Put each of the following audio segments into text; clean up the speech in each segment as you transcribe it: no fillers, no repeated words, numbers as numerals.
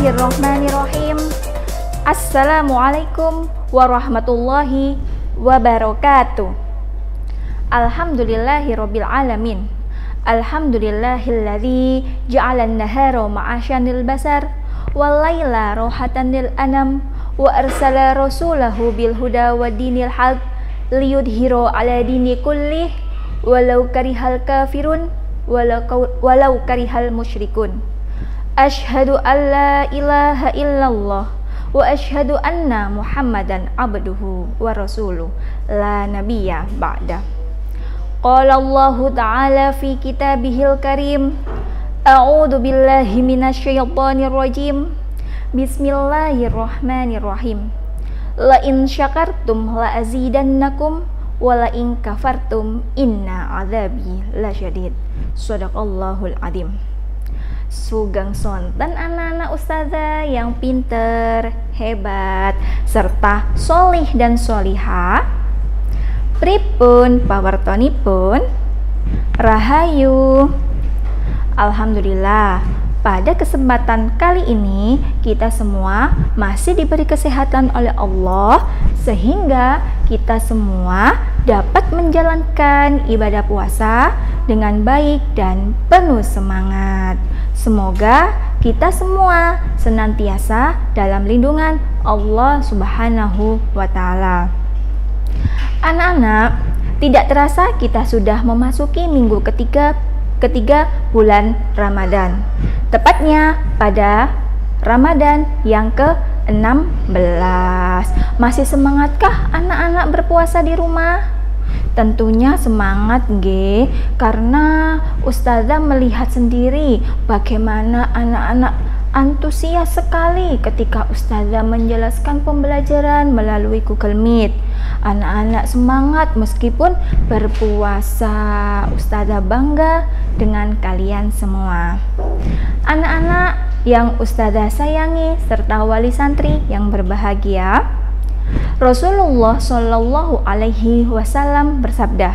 Bismillahirrahmanirrahim. Assalamualaikum warahmatullahi wabarakatuh. Alhamdulillahirabbil alamin. Alhamdulillahilladzi ja'alan nahara ma'asyanil basar wal laila rohatan lil anam wa arsala rasulahu bil huda wa dinil haq liyudhhira ala dini kullih walau karihal kafirun walau karihal musyrikun. Asyhadu an la ilaha illallah wa asyhadu anna Muhammadan abduhu wa rasuluh la nabiyya ba'da. Qala Allahu ta'ala fi kitabihil karim. A'udzu billahi minasyaitonir rajim. Bismillahirrahmanirrahim. La in syakartum la azidannakum wa la in kafartum inna adzabi lasyadid. Shadaqallahul adzim. Sugeng sonten anak-anak ustazah yang pinter, hebat, serta solih dan solihah. Pripun pawartonipun? Rahayu. Alhamdulillah, pada kesempatan kali ini kita semua masih diberi kesehatan oleh Allah sehingga kita semua dapat menjalankan ibadah puasa dengan baik dan penuh semangat. Semoga kita semua senantiasa dalam lindungan Allah Subhanahu wa Ta'ala. Anak-anak, tidak terasa kita sudah memasuki minggu ketiga bulan Ramadan. Tepatnya pada Ramadan yang ke-16. Masih semangatkah anak-anak berpuasa di rumah? Tentunya semangat nggih, karena ustazah melihat sendiri bagaimana anak-anak antusias sekali ketika ustazah menjelaskan pembelajaran melalui Google Meet. Anak-anak semangat meskipun berpuasa. Ustazah bangga dengan kalian semua. Anak-anak yang ustazah sayangi serta wali santri yang berbahagia, Rasulullah Shallallahu Alaihi Wasallam bersabda,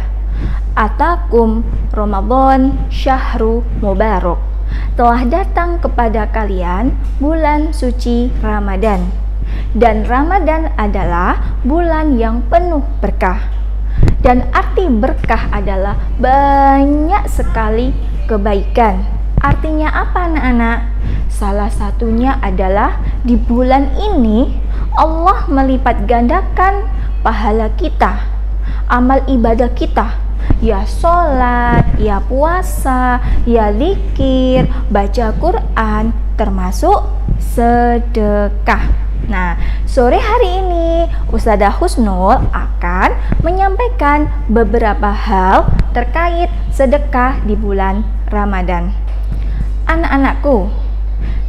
"Atakum Ramadan syahru mubarak." Telah datang kepada kalian bulan suci Ramadan, dan Ramadan adalah bulan yang penuh berkah. Dan arti berkah adalah banyak sekali kebaikan. Artinya apa anak-anak? Salah satunya adalah di bulan ini Allah melipat gandakan pahala kita, amal ibadah kita, ya sholat, ya puasa, ya zikir, baca Quran, termasuk sedekah. Nah, sore hari ini Ustazah Husnul akan menyampaikan beberapa hal terkait sedekah di bulan Ramadan. Anak-anakku,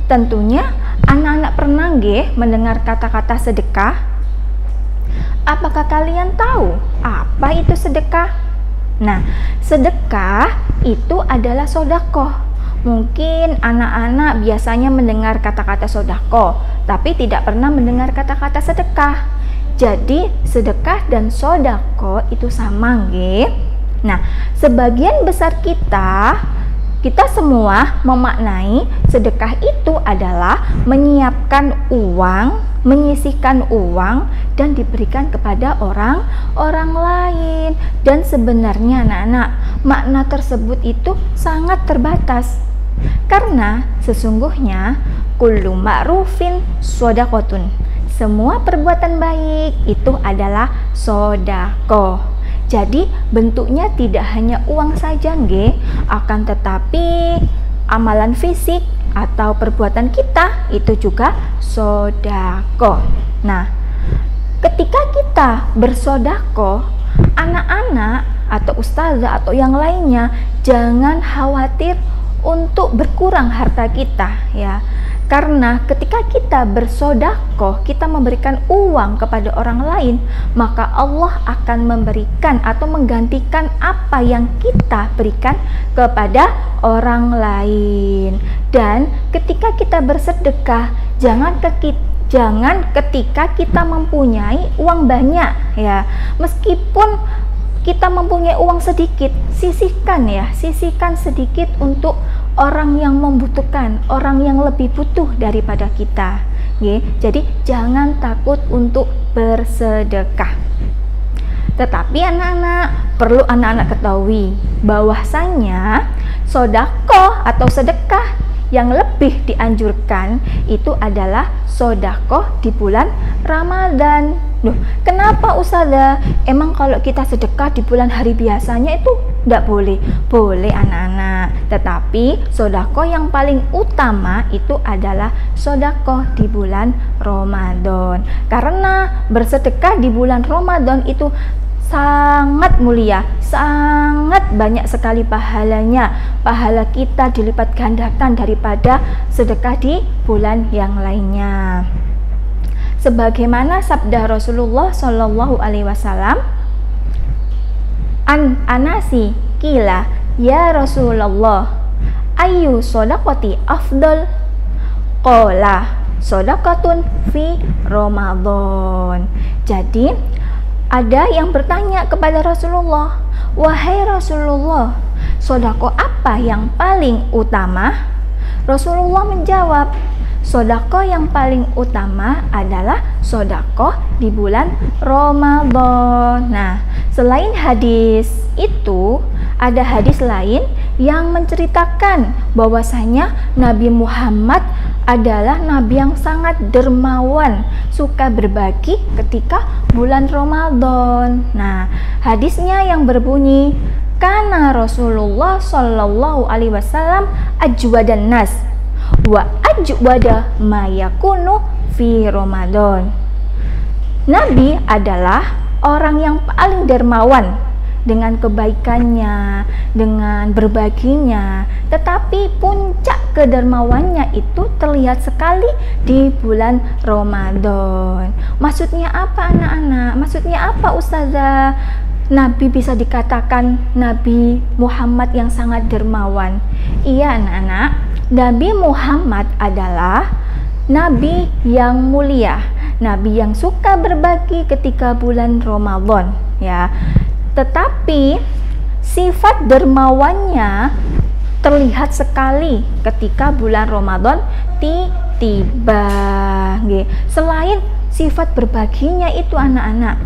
tentunya anak-anak pernah nggih mendengar kata-kata sedekah? Apakah kalian tahu apa itu sedekah? Nah, sedekah itu adalah sodaqoh. Mungkin anak-anak biasanya mendengar kata-kata sodaqoh, tapi tidak pernah mendengar kata-kata sedekah. Jadi, sedekah dan sodaqoh itu sama nggih. Nah, sebagian besar kita semua memaknai sedekah itu adalah menyiapkan uang, menyisihkan uang dan diberikan kepada orang lain. Dan sebenarnya anak-anak, makna tersebut itu sangat terbatas. Karena sesungguhnya kullu ma'rufin shadaqatun. Semua perbuatan baik itu adalah sedekah. Jadi bentuknya tidak hanya uang saja nggih, akan tetapi amalan fisik atau perbuatan kita itu juga sedekah. Nah, ketika kita bersedekah, anak-anak atau ustazah atau yang lainnya jangan khawatir untuk berkurang harta kita ya. Karena ketika kita bersedekah, kita memberikan uang kepada orang lain, maka Allah akan memberikan atau menggantikan apa yang kita berikan kepada orang lain. Dan ketika kita bersedekah, jangan ketika kita mempunyai uang banyak ya. Meskipun kita mempunyai uang sedikit, sisihkan sedikit untuk orang yang membutuhkan, orang yang lebih butuh daripada kita. Jadi jangan takut untuk bersedekah. Tetapi anak-anak, perlu anak-anak ketahui bahwasanya sedekah atau sedekah yang lebih dianjurkan itu adalah sedekah di bulan Ramadan. Loh, kenapa Ustazah? Emang kalau kita sedekah di bulan hari biasanya itu tidak boleh? Boleh anak-anak, tetapi sedekah yang paling utama itu adalah sedekah di bulan Ramadan. Karena bersedekah di bulan Ramadan itu sangat mulia, sangat banyak sekali pahalanya. Pahala kita dilipat gandakan daripada sedekah di bulan yang lainnya. Sebagaimana sabda Rasulullah Shallallahu Alaihi Wasallam, Anasi kila ya Rasulullah, ayu sodakoti afdol, qala sodakatun fi Ramadan. Jadi ada yang bertanya kepada Rasulullah, wahai Rasulullah, sedekah apa yang paling utama? Rasulullah menjawab, sedekah yang paling utama adalah sedekah di bulan Ramadan. Nah, selain hadis itu, ada hadis lain yang menceritakan bahwasanya Nabi Muhammad adalah nabi yang sangat dermawan, suka berbagi ketika bulan Ramadan. Nah, hadisnya yang berbunyi, kana Rasulullah Shallallahu Alaihi Wasallam ajwadan nas wa ajwada ma yakunu fi Ramadan. Nabi adalah orang yang paling dermawan dengan kebaikannya, dengan berbaginya, tetapi puncak kedermawannya itu terlihat sekali di bulan Ramadan. Maksudnya apa anak-anak? Maksudnya apa Ustazah? Nabi bisa dikatakan Nabi Muhammad yang sangat dermawan. Iya anak-anak, Nabi Muhammad adalah Nabi yang mulia, Nabi yang suka berbagi ketika bulan Ramadan, ya. Tetapi sifat dermawannya terlihat sekali ketika bulan Ramadan tiba. Selain sifat berbaginya itu anak-anak,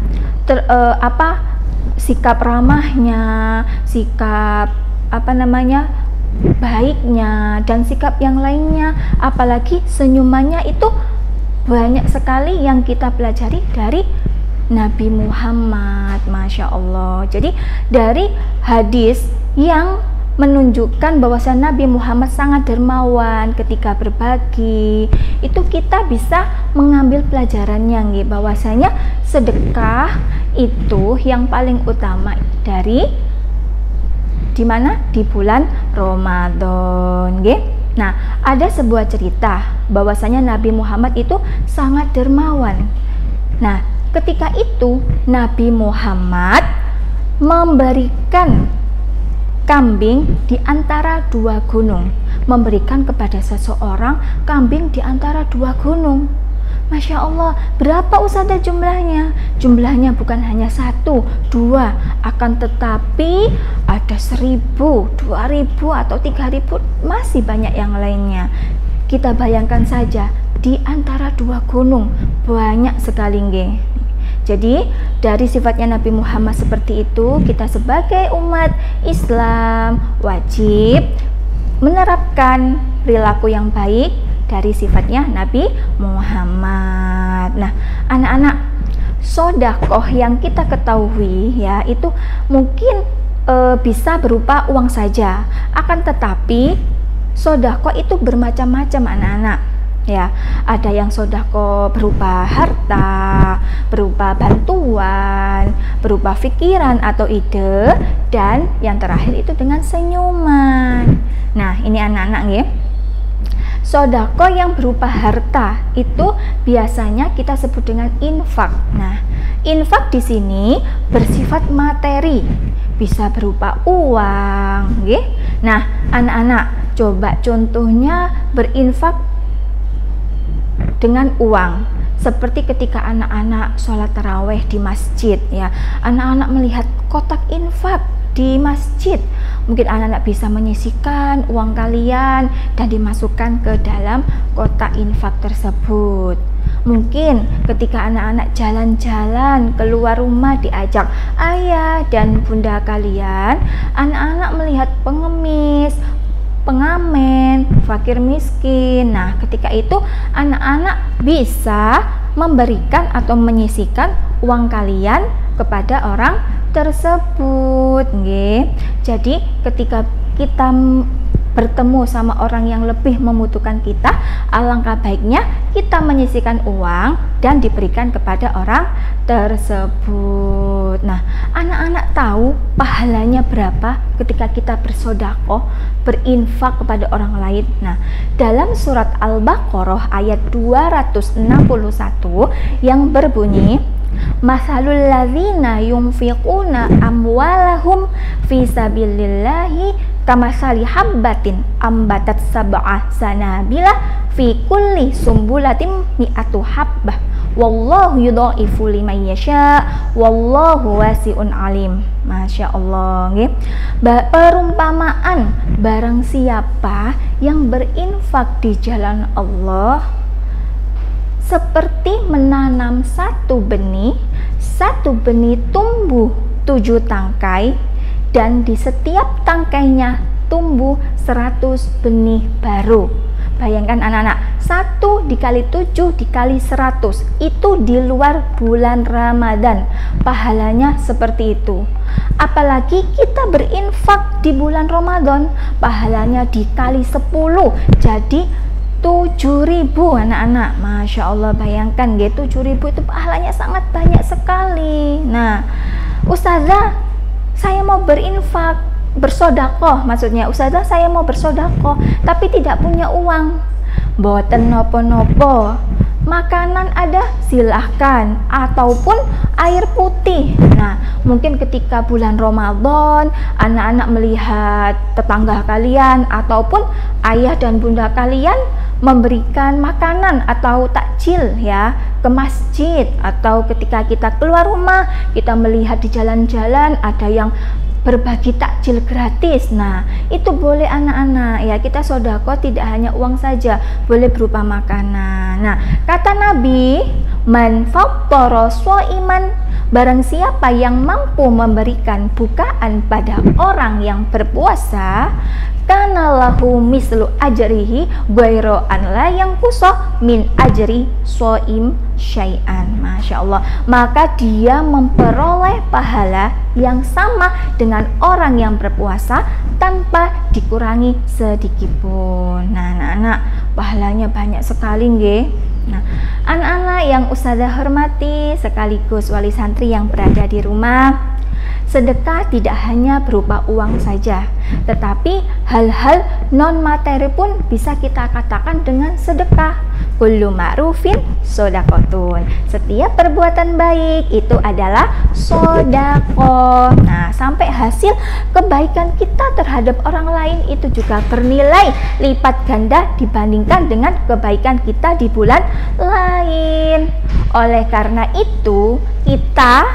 sikap ramahnya, sikap baiknya, dan sikap yang lainnya, apalagi senyumannya itu banyak sekali yang kita pelajari dari Nabi Muhammad, Masya Allah. Jadi dari hadis yang menunjukkan bahwasanya Nabi Muhammad sangat dermawan ketika berbagi, itu kita bisa mengambil pelajarannya, bahwasanya sedekah itu yang paling utama dari di mana? Di bulan Ramadan, Nah, ada sebuah cerita bahwasanya Nabi Muhammad itu sangat dermawan. Nah, ketika itu Nabi Muhammad memberikan kambing di antara dua gunung, memberikan kepada seseorang kambing di antara dua gunung. Masya Allah, berapa Ustazah jumlahnya? Jumlahnya bukan hanya 1, 2, akan tetapi ada 1.000, 2.000 atau 3.000, masih banyak yang lainnya. Kita bayangkan saja, di antara dua gunung banyak sekali, Jadi dari sifatnya Nabi Muhammad seperti itu, kita sebagai umat Islam wajib menerapkan perilaku yang baik dari sifatnya Nabi Muhammad. Nah, anak-anak, sedekah yang kita ketahui ya itu mungkin bisa berupa uang saja. Akan tetapi sedekah itu bermacam-macam anak-anak. Ya, ada yang sedekah berupa harta, berupa bantuan, berupa pikiran atau ide, dan yang terakhir itu dengan senyuman. Nah, ini anak-anak ya. Sedekah yang berupa harta itu biasanya kita sebut dengan infak. Nah, infak di sini bersifat materi, bisa berupa uang, Nah, anak-anak, coba contohnya berinfak dengan uang, seperti ketika anak-anak sholat taraweh di masjid ya, anak-anak melihat kotak infak di masjid, mungkin anak-anak bisa menyisihkan uang kalian dan dimasukkan ke dalam kotak infak tersebut. Mungkin ketika anak-anak jalan-jalan keluar rumah diajak ayah dan bunda kalian, anak-anak melihat pengemis, pengamen, fakir miskin. Nah, ketika itu anak-anak bisa memberikan atau menyisihkan uang kalian kepada orang tersebut. Jadi ketika kita bertemu sama orang yang lebih membutuhkan kita, alangkah baiknya kita menyisihkan uang dan diberikan kepada orang tersebut. Nah, anak-anak tahu pahalanya berapa ketika kita bersedekah, berinfak kepada orang lain. Nah, dalam surat Al-Baqarah ayat 261 yang berbunyi, Masalul ladzina yunfiquna amwalahum fi sabilillahi kamasali habbatin ambatat sab'ah sanabila fi kulli sumbulatin mi'atu habbah wallahu yudha'ifu liman yasha wallahu wasi'un alim. Masya Allah. Perumpamaan barang siapa yang berinfak di jalan Allah seperti menanam satu benih tumbuh 7 tangkai, dan di setiap tangkainya tumbuh 100 benih baru. Bayangkan anak-anak, 1 dikali 7 dikali 100, itu di luar bulan Ramadan, pahalanya seperti itu. Apalagi kita berinfak di bulan Ramadan, pahalanya dikali 10, jadi 7.000 anak-anak. Masya Allah, bayangkan 7.000 itu pahalanya sangat banyak sekali. Nah, Ustazah, saya mau berinfak, bersodakoh, maksudnya Ustazah saya mau bersodakoh tapi tidak punya uang. Boten nopo-nopo, makanan ada, silahkan, ataupun air putih. Nah, mungkin ketika bulan Ramadan anak-anak melihat tetangga kalian ataupun ayah dan bunda kalian memberikan makanan atau takjil ya ke masjid, atau ketika kita keluar rumah kita melihat di jalan-jalan ada yang berbagi takjil gratis. Nah, itu boleh anak-anak ya, kita sedekah tidak hanya uang saja, boleh berupa makanan. Nah, kata Nabi, man fattara shaiman, barang siapa yang mampu memberikan bukaan pada orang yang berpuasa, kana lahu mislu ajrihi ghairu an la yanqusa min ajri shaim syai'an. Masya Allah, maka dia memperoleh pahala yang sama dengan orang yang berpuasa tanpa dikurangi sedikit pun. Nah, anak-anak, pahalanya banyak sekali nggih. Nah, anak-anak yang Ustazah hormati sekaligus wali santri yang berada di rumah, sedekah tidak hanya berupa uang saja, tetapi hal-hal non materi pun bisa kita katakan dengan sedekah. Kullu ma'rufin shodaqotun, setiap perbuatan baik itu adalah sedekah. Nah, sampai hasil kebaikan kita terhadap orang lain itu juga bernilai lipat ganda dibandingkan dengan kebaikan kita di bulan lain. Oleh karena itu, kita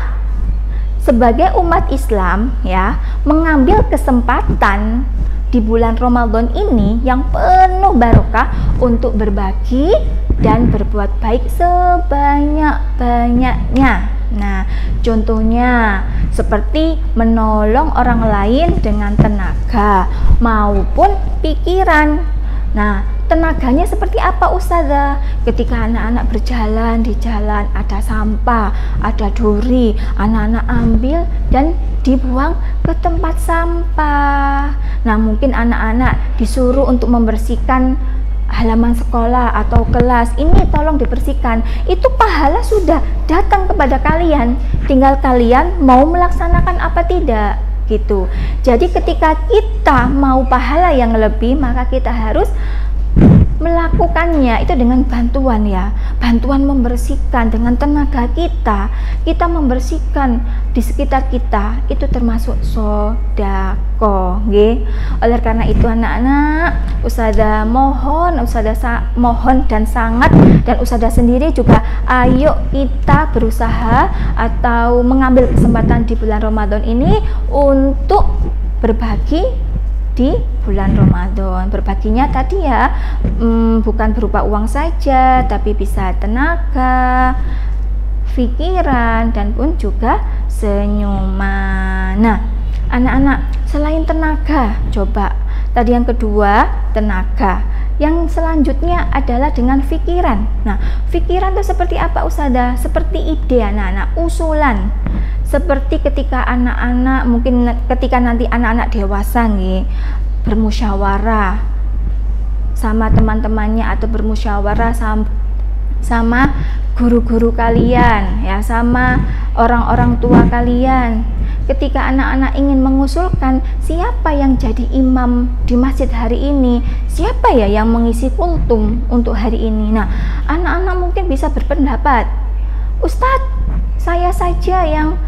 sebagai umat Islam ya, mengambil kesempatan di bulan Ramadan ini yang penuh barokah untuk berbagi dan berbuat baik sebanyak-banyaknya. Nah, contohnya seperti menolong orang lain dengan tenaga maupun pikiran. Nah, tenaganya seperti apa Ustazah? Ketika anak-anak berjalan di jalan, ada sampah, ada duri, anak-anak ambil dan dibuang ke tempat sampah. Nah, mungkin anak-anak disuruh untuk membersihkan halaman sekolah atau kelas, ini tolong dibersihkan. Itu pahala sudah datang kepada kalian, tinggal kalian mau melaksanakan apa tidak gitu. Jadi ketika kita mau pahala yang lebih, maka kita harus melakukannya itu dengan bantuan ya, bantuan membersihkan dengan tenaga kita membersihkan di sekitar kita, itu termasuk sedekah nggih. Oleh karena itu anak-anak, Ustazah mohon dan sangat, dan Ustazah sendiri juga, ayo kita berusaha atau mengambil kesempatan di bulan Ramadan ini untuk berbagi di bulan Ramadan. Berbaginya tadi ya bukan berupa uang saja, tapi bisa tenaga, pikiran, dan pun juga senyuman. Nah, anak-anak, selain tenaga, coba tadi yang kedua tenaga, yang selanjutnya adalah dengan pikiran. Nah, pikiran itu seperti apa Ustazah? Seperti ide anak-anak, usulan. Seperti ketika anak-anak, mungkin ketika nanti anak-anak dewasa nih, bermusyawarah sama teman-temannya atau bermusyawarah sama guru-guru kalian ya, sama orang-orang tua kalian. Ketika anak-anak ingin mengusulkan siapa yang jadi imam di masjid hari ini, siapa ya yang mengisi kultum untuk hari ini. Nah, anak-anak mungkin bisa berpendapat, Ustadz, saya saja yang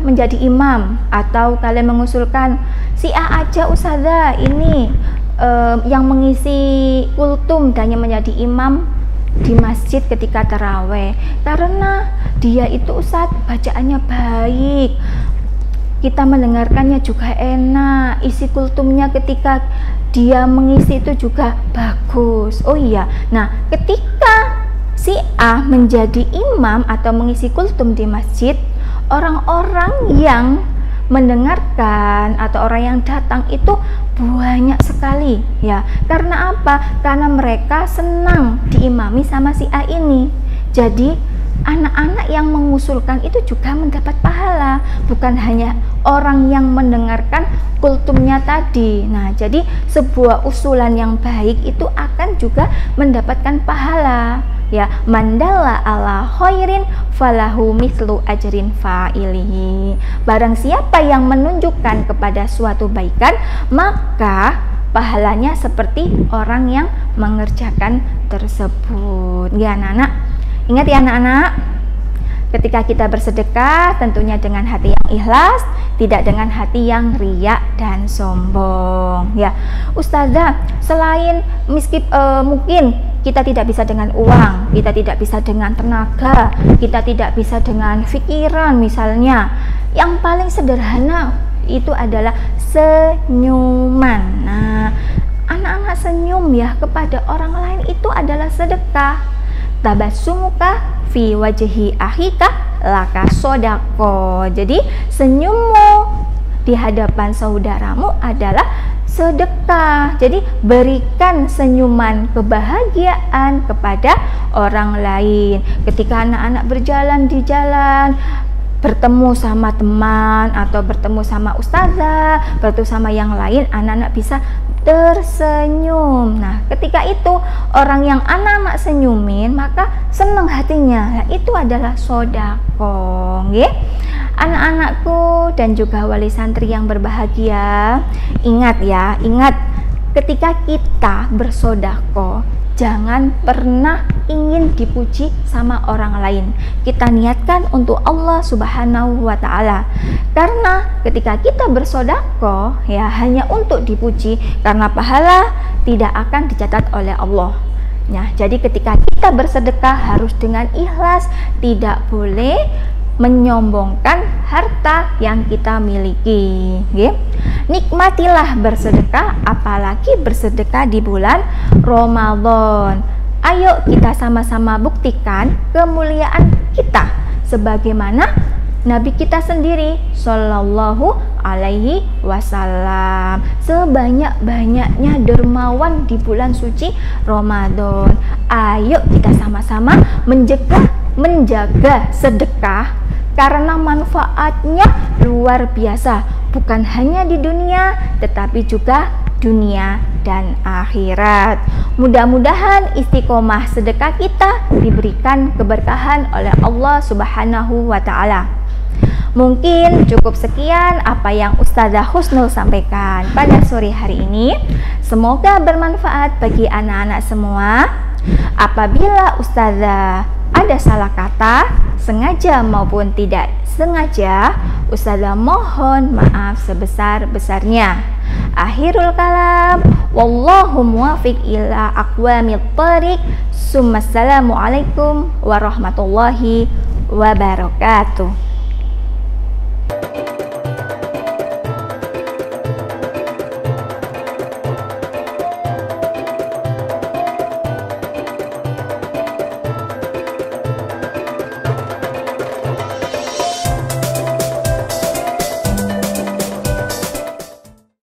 menjadi imam, atau kalian mengusulkan si A aja Ustazah ini yang mengisi kultum dan yang menjadi imam di masjid ketika taraweh, karena dia itu Ustadz bacaannya baik, kita mendengarkannya juga enak, isi kultumnya ketika dia mengisi itu juga bagus. Oh iya, nah ketika si A menjadi imam atau mengisi kultum di masjid, orang-orang yang mendengarkan atau orang yang datang itu banyak sekali ya. Karena apa? Karena mereka senang diimami sama si A ini. Jadi anak-anak yang mengusulkan itu juga mendapat pahala, bukan hanya orang yang mendengarkan kultumnya tadi. Nah, jadi sebuah usulan yang baik itu akan juga mendapatkan pahala ya. Mandalla ala khairin falahu mislu ajrin fa'ilihi. Barang siapa yang menunjukkan kepada suatu baikan, maka pahalanya seperti orang yang mengerjakan tersebut. Ya anak-anak, ingat ya anak-anak, ketika kita bersedekah tentunya dengan hati yang ikhlas, tidak dengan hati yang riak dan sombong ya. Ustazah, selain mungkin kita tidak bisa dengan uang, kita tidak bisa dengan tenaga, kita tidak bisa dengan pikiran misalnya, yang paling sederhana itu adalah senyuman. Nah, anak-anak senyum ya kepada orang lain itu adalah sedekah. Tabassumuka fi wajhi akhika laka sodako. Jadi senyummu di hadapan saudaramu adalah sedekah. Jadi berikan senyuman kebahagiaan kepada orang lain. Ketika anak-anak berjalan di jalan, bertemu sama teman atau bertemu sama ustazah, bertemu sama yang lain, anak-anak bisa tersenyum. Nah, ketika itu orang yang anak-anak senyumin, maka senang hatinya. Nah, itu adalah sodako. Anak-anakku dan juga wali santri yang berbahagia, ingat ya, ingat ketika kita bersodako, jangan pernah ingin dipuji sama orang lain. Kita niatkan untuk Allah Subhanahu wa Ta'ala. Karena ketika kita bersodako ya hanya untuk dipuji, karena pahala tidak akan dicatat oleh Allah. Nah, jadi ketika kita bersedekah harus dengan ikhlas, tidak boleh menyombongkan harta yang kita miliki. Nikmatilah bersedekah, apalagi bersedekah di bulan Ramadan. Ayo kita sama-sama buktikan kemuliaan kita sebagaimana Nabi kita sendiri Shallallahu Alaihi Wasallam sebanyak-banyaknya dermawan di bulan suci Ramadan. Ayo kita sama-sama menjaga sedekah, karena manfaatnya luar biasa, bukan hanya di dunia tetapi juga dunia dan akhirat. Mudah-mudahan istiqomah sedekah kita diberikan keberkahan oleh Allah Subhanahu wa Ta'ala. Mungkin cukup sekian apa yang Ustazah Husnul sampaikan pada sore hari ini. Semoga bermanfaat bagi anak-anak semua. Apabila Ustazah ada salah kata, sengaja maupun tidak sengaja, Ustazah mohon maaf sebesar-besarnya. Akhirul kalam, wallahu muwafiq ila aqwamit thariq. Assalamualaikum warahmatullahi wabarakatuh.